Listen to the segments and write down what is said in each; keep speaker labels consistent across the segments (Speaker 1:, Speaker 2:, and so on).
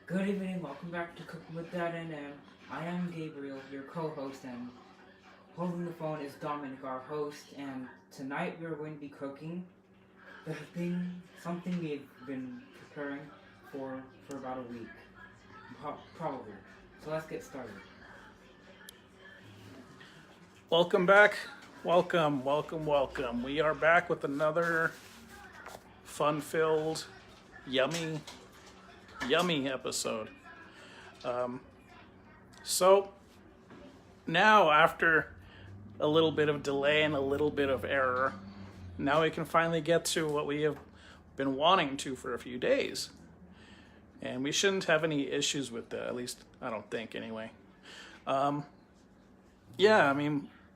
Speaker 1: Good evening, welcome back to Cooking with Dad and M. I am Gabriel, your co-host, and holding the phone is Dominic, our host, and tonight we are going to be cooking something we've been preparing for about a week, probably. So let's get started.
Speaker 2: Welcome back. Welcome. We are back with another fun-filled, yummy episode. So now, after a little bit of delay and a little bit of error, now we can finally get to what we have been wanting to for a few days. And we shouldn't have any issues with that, at least I don't think anyway.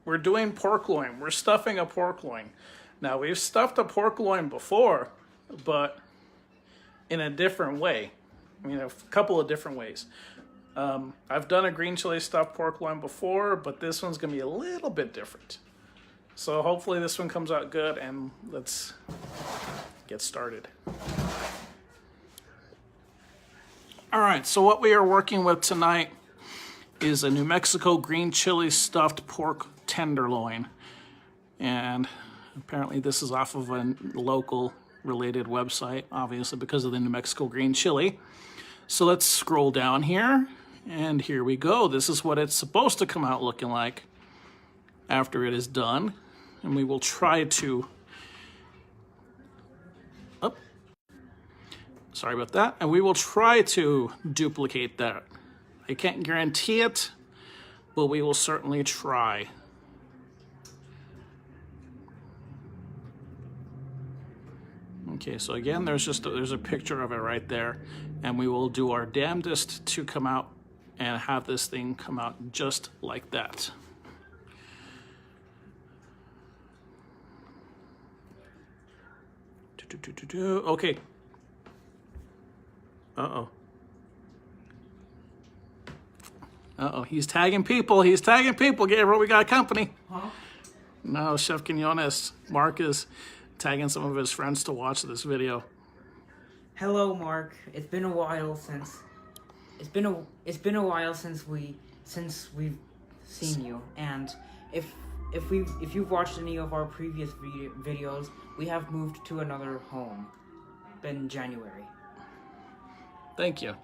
Speaker 2: We're doing pork loin. We're stuffing a pork loin. Now, we've stuffed a pork loin before, but in a different way. A couple of different ways. I've done a green chili stuffed pork loin before, but this one's going to be a little bit different. So hopefully this one comes out good, and let's get started. All right, so what we are working with tonight is a New Mexico green chili stuffed pork tenderloin. And apparently this is off of a local related website, obviously because of the New Mexico green chili. So let's scroll down here, and here we go. This is what it's supposed to come out looking like after it is done. And we will try to, sorry about that. And we will try to duplicate that. I can't guarantee it, but we will certainly try. Okay, so again, there's a picture of it right there, and we will do our damnedest to come out and have this thing come out just like that. Okay. Uh-oh, he's tagging people. Gabriel, we got company.
Speaker 1: Huh?
Speaker 2: No, Chef Quinones, Mark is tagging some of his friends to watch this video.
Speaker 1: Hello, Mark. It's been a while since we've seen you, and if you've watched any of our previous videos, we have moved to another home in January.
Speaker 2: Thank you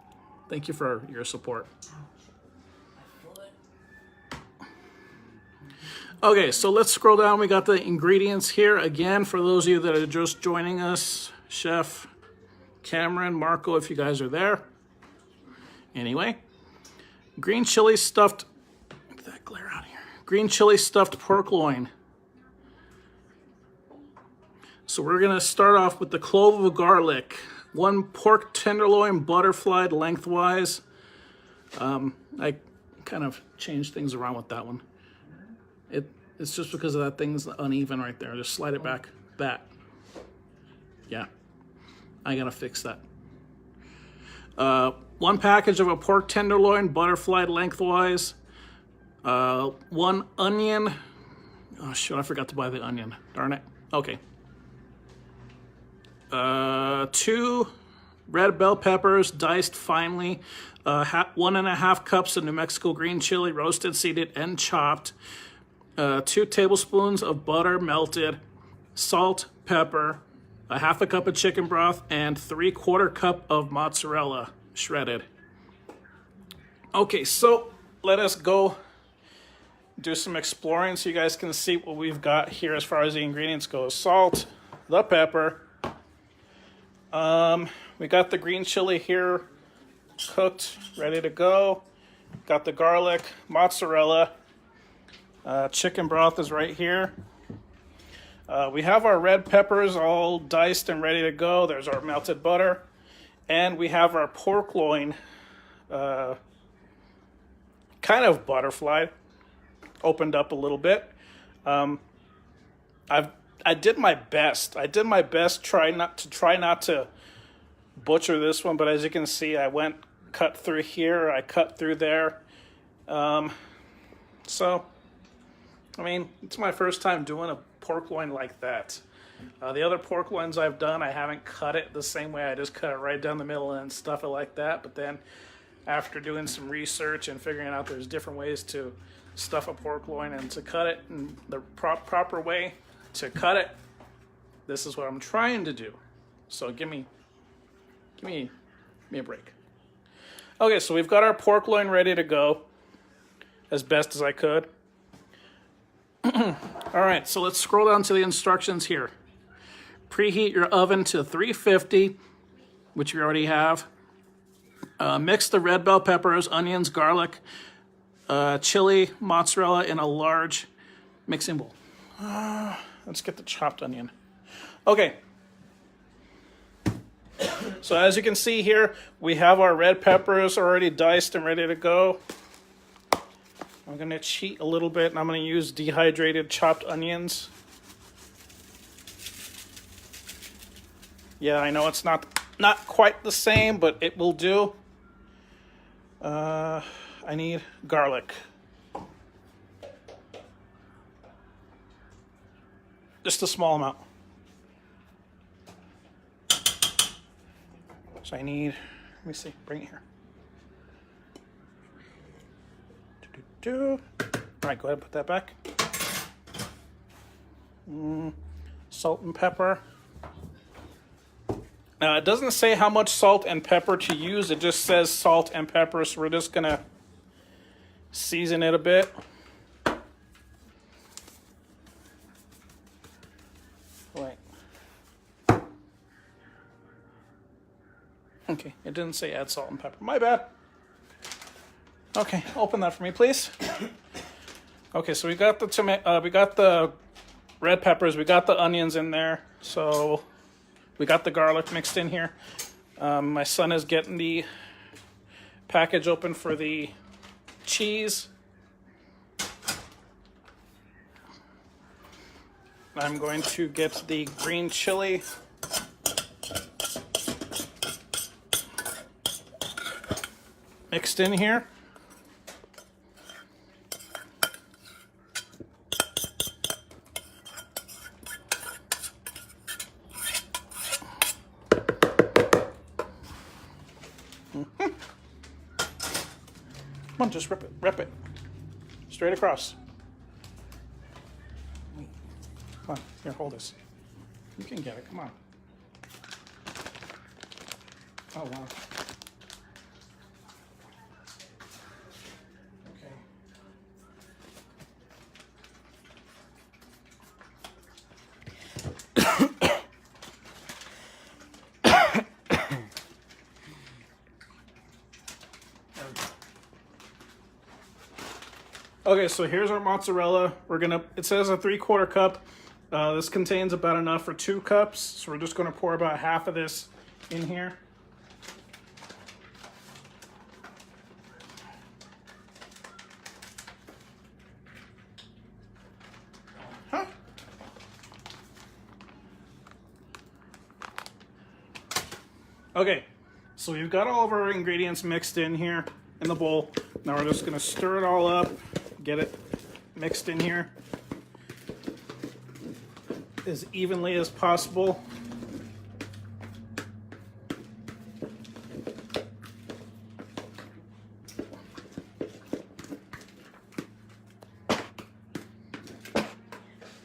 Speaker 2: for your support. Okay, so let's scroll down. We got the ingredients here. Again, for those of you that are just joining us, Chef Cameron, Marco, if you guys are there. Anyway, green chili stuffed, get that glare out here. Green chili stuffed pork loin. So we're gonna start off with the clove of garlic, 1 pork tenderloin butterflied lengthwise. I kind of changed things around with that one. It's just because of that thing's uneven right there. Just slide it back. That. Yeah. I gotta fix that. 1 package of a pork tenderloin, butterflied lengthwise. 1 onion. Oh, shoot, I forgot to buy the onion. Darn it. Okay. 2 red bell peppers, diced finely. 1.5 cups of New Mexico green chili, roasted, seeded, and chopped. 2 tablespoons of butter melted, salt, pepper, 1/2 cup of chicken broth, and 3/4 cup of mozzarella shredded. Okay, so let us go do some exploring so you guys can see what we've got here as far as the ingredients go. Salt, the pepper. We got the green chili here cooked, ready to go. Got the garlic, mozzarella. Chicken broth is right here. We have our red peppers all diced and ready to go. There's our melted butter. And we have our pork loin, kind of butterflied, opened up a little bit. I did my best. Try not to butcher this one, but as you can see, I cut through here, I cut through there. So, it's my first time doing a pork loin like that. The other pork loins I've done, I haven't cut it the same way. I just cut it right down the middle and stuff it like that. But then after doing some research and figuring out there's different ways to stuff a pork loin and to cut it in the proper way to cut it, this is what I'm trying to do. So give me a break. Okay, so we've got our pork loin ready to go as best as I could. All right, so let's scroll down to the instructions here. Preheat your oven to 350, which we already have. Mix the red bell peppers, onions, garlic, chili, mozzarella in a large mixing bowl. Let's get the chopped onion. Okay. So as you can see here, we have our red peppers already diced and ready to go. I'm going to cheat a little bit, and I'm going to use dehydrated chopped onions. Yeah, I know it's not quite the same, but it will do. I need garlic. Just a small amount. So I need, let me see, bring it here. All right, go ahead and put that back. Salt and pepper. Now, it doesn't say how much salt and pepper to use. It just says salt and pepper, so we're just going to season it a bit. Wait. Okay, it didn't say add salt and pepper. My bad. Okay, open that for me, please. Okay, so we got the red peppers, we got the onions in there, so we got the garlic mixed in here. My son is getting the package open for the cheese. I'm going to get the green chili. Mixed in here. Come on, just rip it. Straight across. Come on, here, hold this. You can get it, come on. Oh, wow. Okay. Okay, so here's our mozzarella. It says a 3/4 cup. This contains about enough for 2 cups. So we're just gonna pour about half of this in here. Okay, so we've got all of our ingredients mixed in here in the bowl. Now we're just gonna stir it all up, get it mixed in here as evenly as possible.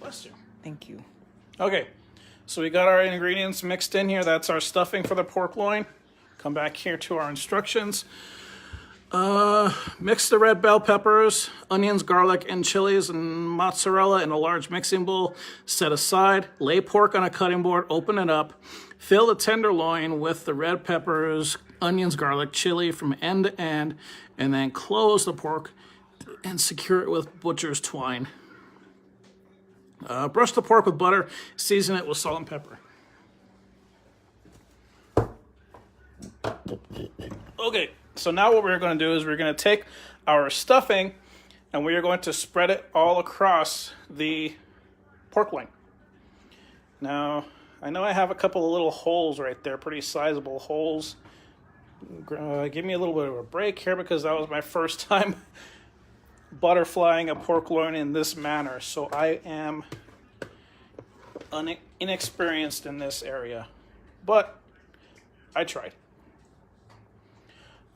Speaker 2: Bless you.
Speaker 1: Thank you.
Speaker 2: Okay, so we got our ingredients mixed in here. That's our stuffing for the pork loin. Come back here to our instructions. Mix the red bell peppers, onions, garlic, and chilies and mozzarella in a large mixing bowl. Set aside. Lay pork on a cutting board. Open it up. Fill the tenderloin with the red peppers, onions, garlic, chili from end to end, and then close the pork and secure it with butcher's twine. Brush the pork with butter. Season it with salt and pepper. Okay. So now what we're going to do is we're going to take our stuffing and we are going to spread it all across the pork loin. Now, I know I have a couple of little holes right there, pretty sizable holes. Give me a little bit of a break here because that was my first time butterflying a pork loin in this manner. So I am inexperienced in this area, but I tried.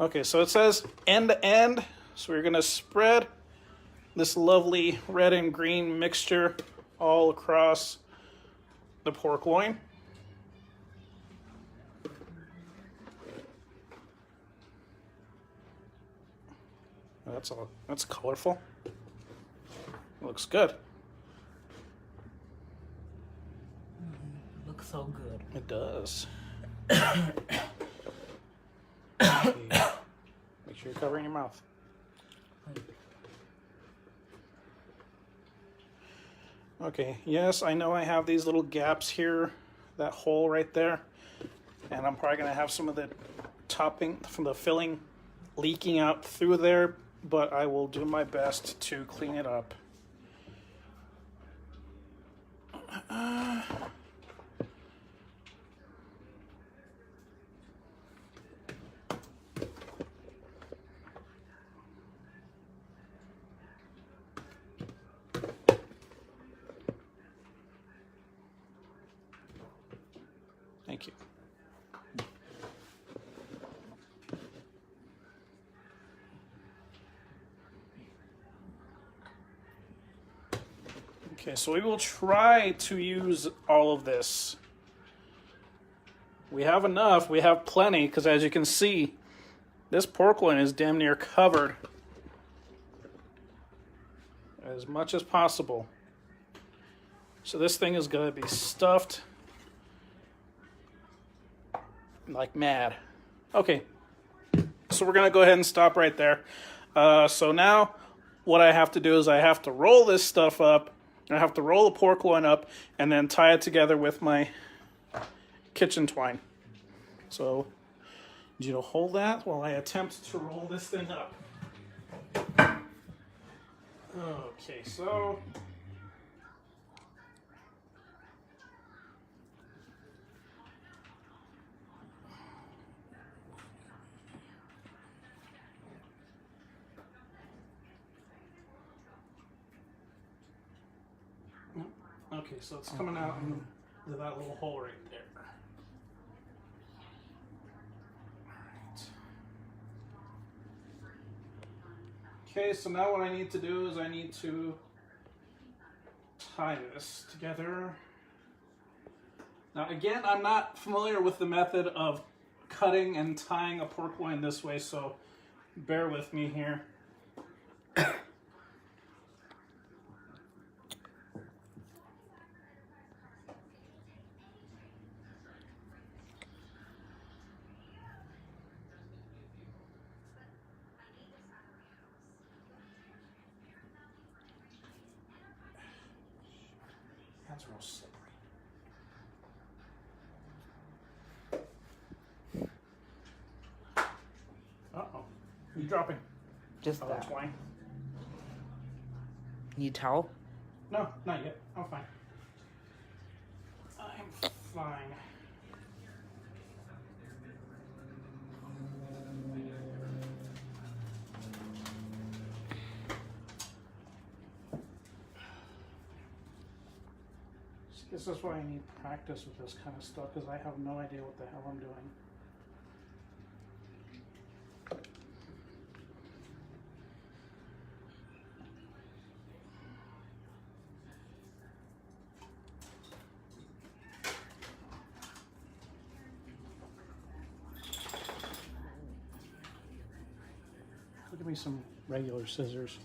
Speaker 2: Okay, so it says end to end. So we're gonna spread this lovely red and green mixture all across the pork loin. That's colorful. Looks good.
Speaker 1: Looks so good.
Speaker 2: It does. Okay. Make sure you're covering your mouth. Okay, yes, I know I have these little gaps here, that hole right there, and I'm probably going to have some of the topping from the filling leaking out through there, but I will do my best to clean it up. Thank you. Okay, so we will try to use all of this. We have enough, we have plenty, because as you can see, this pork loin is damn near covered as much as possible. So this thing is going to be stuffed like mad. Okay, so we're going to go ahead and stop right there. So now what I have to do is I have to roll this stuff up. I have to roll the pork loin up and then tie it together with my kitchen twine. So, need you to hold that while I attempt to roll this thing up. Okay, so... Okay, so it's coming out into that little hole right there. Okay, so now what I need to do is I need to tie this together. Now again, I'm not familiar with the method of cutting and tying a pork loin this way, so bear with me here. That's real slippery. Uh-oh. You're dropping.
Speaker 1: Just
Speaker 2: Oh,
Speaker 1: that.
Speaker 2: that's wine.
Speaker 1: Need a towel?
Speaker 2: No, not yet. I'm fine. I'm fine. This is why I need practice with this kind of stuff, because I have no idea what the hell I'm doing. Give me some regular scissors.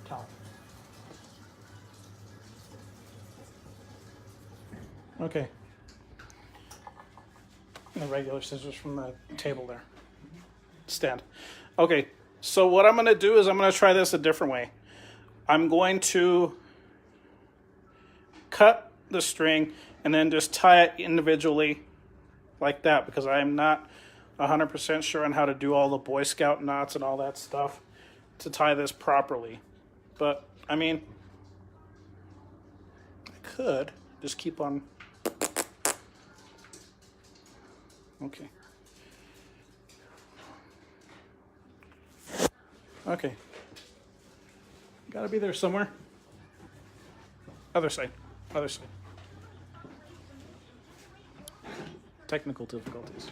Speaker 1: Towel.
Speaker 2: Okay. And the regular scissors from the table there. Stand. Okay, so what I'm going to do is I'm going to try this a different way. I'm going to cut the string and then just tie it individually like that, because I'm not 100% sure on how to do all the Boy Scout knots and all that stuff to tie this properly. But, I mean, I could just keep on. Okay. Okay. Gotta be there somewhere. Other side. Other side. Technical difficulties.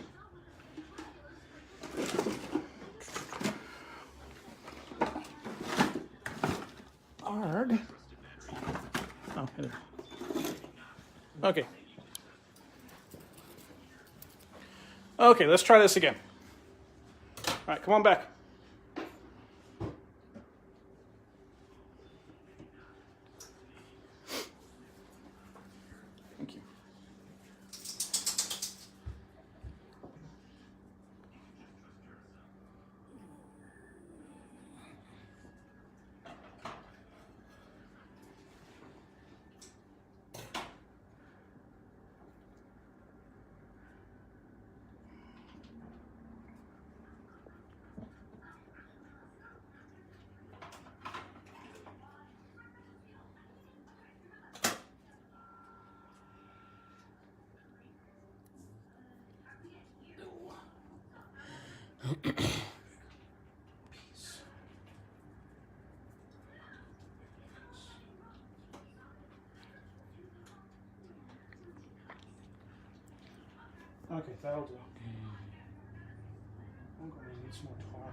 Speaker 2: Hard. Oh, hit it. Okay. Okay, let's try this again. All right, come on back. Thank you. Okay, that'll do. I'm going to need some more tar.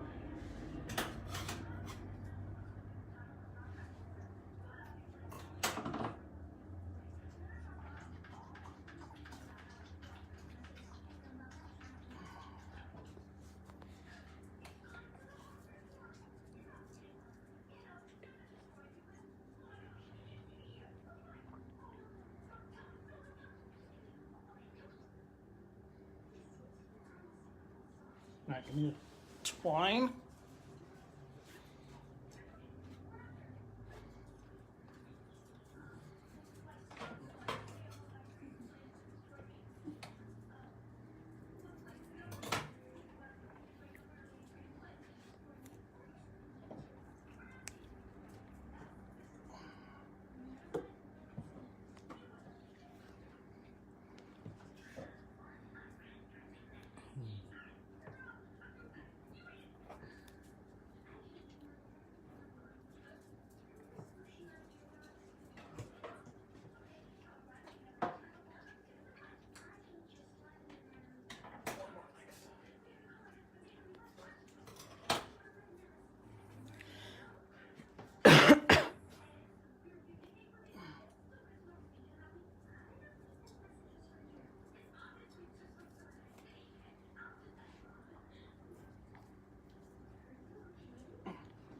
Speaker 2: All right, give me the twine.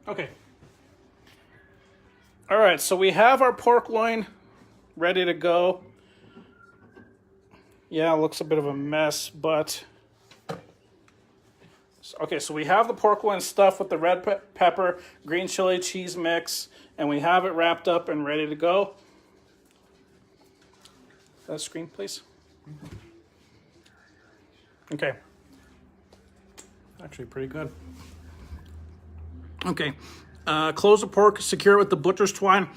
Speaker 2: Okay. All right, so we have our pork loin ready to go. Yeah, it looks a bit of a mess, but... Okay, so we have the pork loin stuffed with the red pepper, green chili cheese mix, and we have it wrapped up and ready to go. That screen, please. Okay. Actually pretty good. Okay. Close the pork, secure it with the butcher's twine.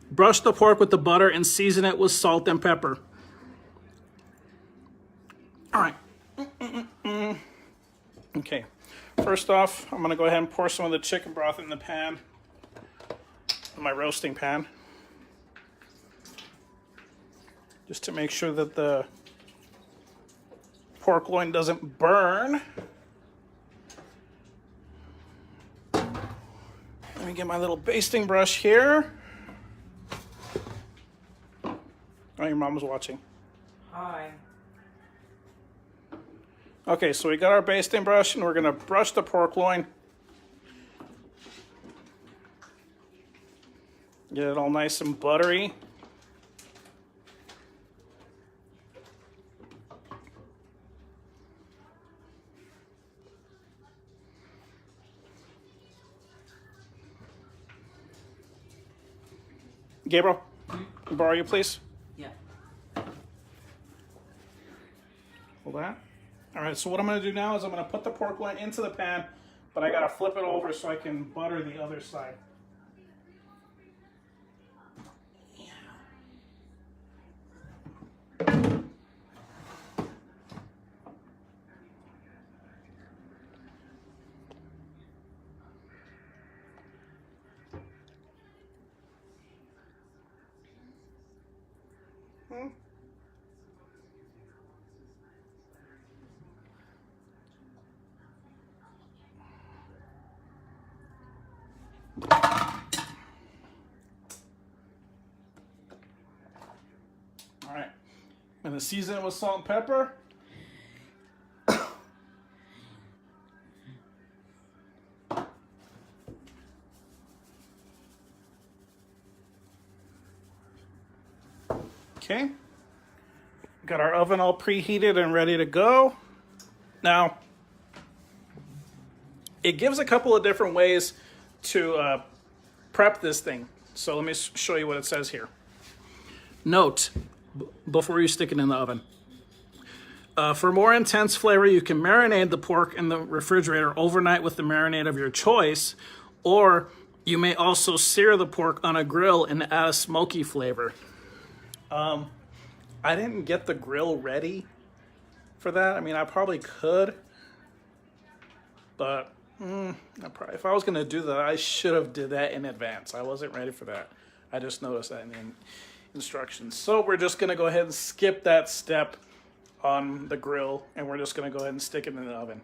Speaker 2: Brush the pork with the butter and season it with salt and pepper. All right. Okay. First off, I'm going to go ahead and pour some of the chicken broth in the pan, in my roasting pan, just to make sure that the pork loin doesn't burn. Let me get my little basting brush here. Oh, your mom was watching.
Speaker 1: Hi.
Speaker 2: Okay, so we got our basting brush, and we're going to brush the pork loin. Get it all nice and buttery. Gabriel, borrow you, please?
Speaker 1: Yeah.
Speaker 2: Hold that. All right, so what I'm going to do now is I'm going to put the pork loin into the pan, but I got to flip it over so I can butter the other side. And then season it with salt and pepper. Okay. Got our oven all preheated and ready to go. Now, it gives a couple of different ways to prep this thing. So let me show you what it says here. Note, before you stick it in the oven. For more intense flavor, you can marinate the pork in the refrigerator overnight with the marinade of your choice, or you may also sear the pork on a grill and add a smoky flavor. I didn't get the grill ready for that. I mean, I probably could, but if I was going to do that, I should have did that in advance. I wasn't ready for that. I just noticed that in the instructions. So we're just going to go ahead and skip that step on the grill, and we're just going to go ahead and stick it in the oven.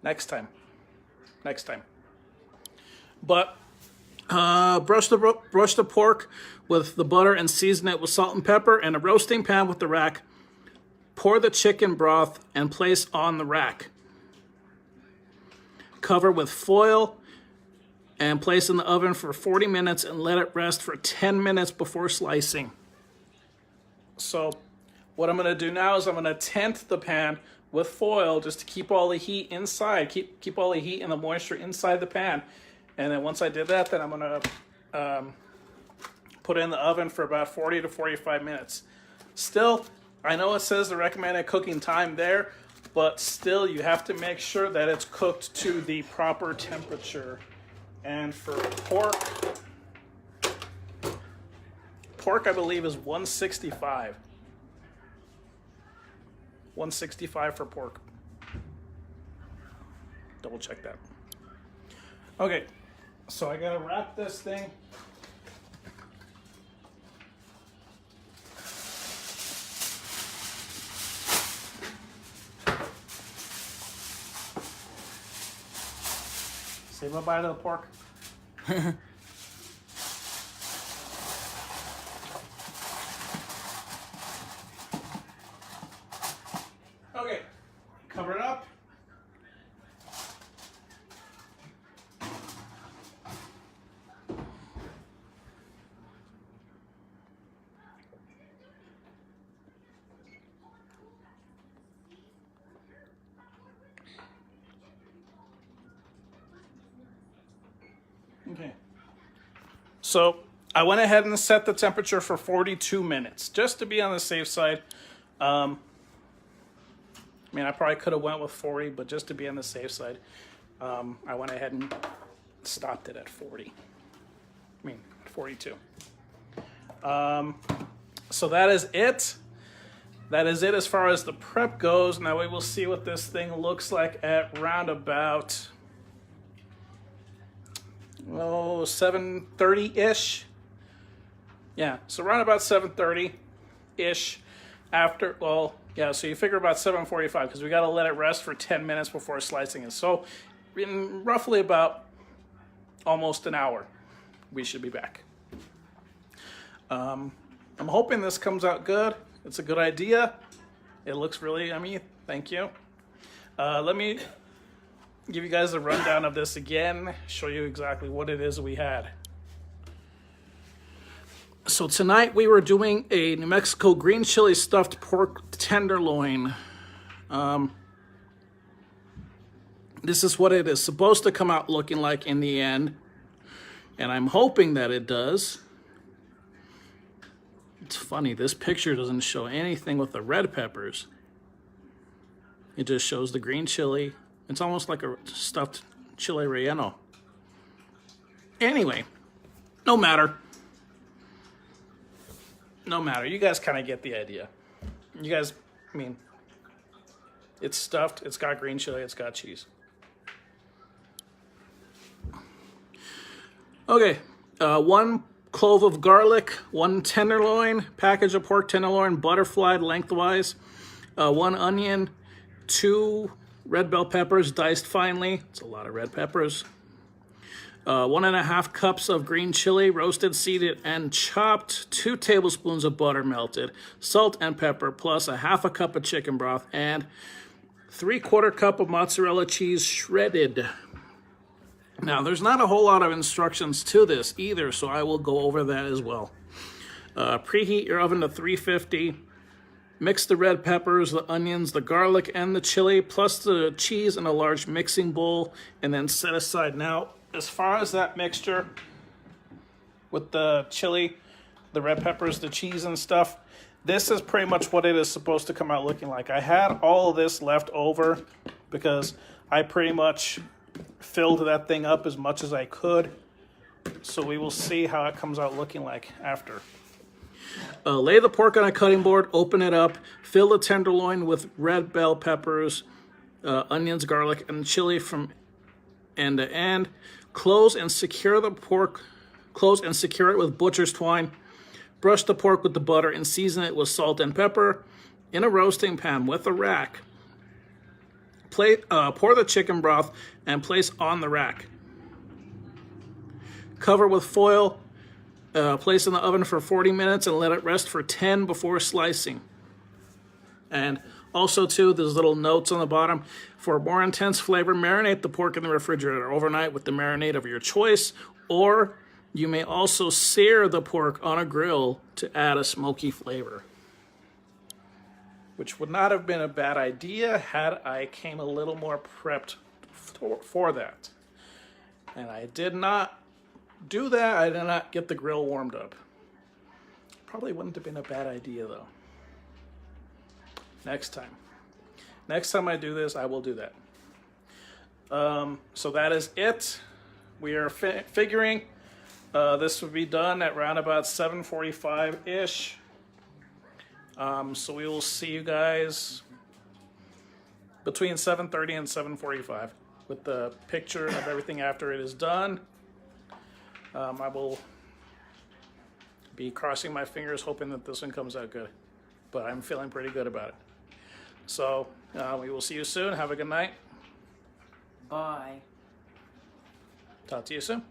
Speaker 2: Next time. But brush the pork with the butter and season it with salt and pepper. In a roasting pan with the rack, pour the chicken broth and place on the rack. Cover with foil and place in the oven for 40 minutes and let it rest for 10 minutes before slicing. So what I'm going to do now is I'm going to tent the pan with foil just to keep all the heat inside, keep all the heat and the moisture inside the pan. And then once I did that, then I'm going to put it in the oven for about 40 to 45 minutes. Still, I know it says the recommended cooking time there, but still you have to make sure that it's cooked to the proper temperature. And for pork I believe is 165. 165 for pork. Double check that. Okay, so I gotta wrap this thing. Say bye-bye to the pork. Okay, cover it up. Okay. So I went ahead and set the temperature for 42 minutes, just to be on the safe side. I mean, I probably could have went with 40, but just to be on the safe side, I went ahead and stopped it at 40. I mean, 42. So that is it. That is it as far as the prep goes. Now we will see what this thing looks like at round about 7:30-ish. Yeah, so around about 7:30-ish after, well, yeah, so you figure about 7:45 because we got to let it rest for 10 minutes before slicing it. So in roughly about almost an hour, we should be back. I'm hoping this comes out good. It's a good idea. It looks really yummy. Thank you. Let me give you guys a rundown of this again, show you exactly what it is we had. So tonight we were doing a New Mexico green chili stuffed pork tenderloin. This is what it is supposed to come out looking like in the end, and I'm hoping that it does. It's funny, this picture doesn't show anything with the red peppers. It just shows the green chili. It's almost like a stuffed chile relleno. Anyway, no matter. No matter. You guys kind of get the idea. You guys, I mean, it's stuffed. It's got green chili. It's got cheese. Okay, 1 clove of garlic, 1 tenderloin, package of pork tenderloin, butterflied lengthwise, 1 onion, 2 red bell peppers diced finely. It's a lot of red peppers. 1.5 cups of green chili, roasted, seeded, and chopped. 2 tablespoons of butter melted, salt and pepper, plus 1/2 cup of chicken broth, and 3/4 cup of mozzarella cheese shredded. Now, there's not a whole lot of instructions to this either, so I will go over that as well. Preheat your oven to 350. Mix the red peppers, the onions, the garlic, and the chili, plus the cheese in a large mixing bowl, and then set aside. Now, as far as that mixture with the chili, the red peppers, the cheese, and stuff, this is pretty much what it is supposed to come out looking like. I had all of this left over because I pretty much filled that thing up as much as I could. So we will see how it comes out looking like after. Lay the pork on a cutting board, open it up, fill the tenderloin with red bell peppers, onions, garlic, and chili from end to end. Close and secure the pork. Close and secure it with butcher's twine. Brush the pork with the butter and season it with salt and pepper in a roasting pan with a rack. Pour the chicken broth and place on the rack. Cover with foil. Place in the oven for 40 minutes and let it rest for 10 before slicing. And also, too, there's little notes on the bottom. For more intense flavor, marinate the pork in the refrigerator overnight with the marinade of your choice, or you may also sear the pork on a grill to add a smoky flavor, which would not have been a bad idea had I came a little more prepped for that. And I did not do that. I did not get the grill warmed up. Probably wouldn't have been a bad idea, though. Next time I do this, I will do that. So that is it. We are figuring this would be done at around about 7:45-ish. So we will see you guys between 7:30 and 7:45 with the picture of everything after it is done. I will be crossing my fingers hoping that this one comes out good, but I'm feeling pretty good about it. So we will see you soon. Have a good night.
Speaker 1: Bye.
Speaker 2: Talk to you soon.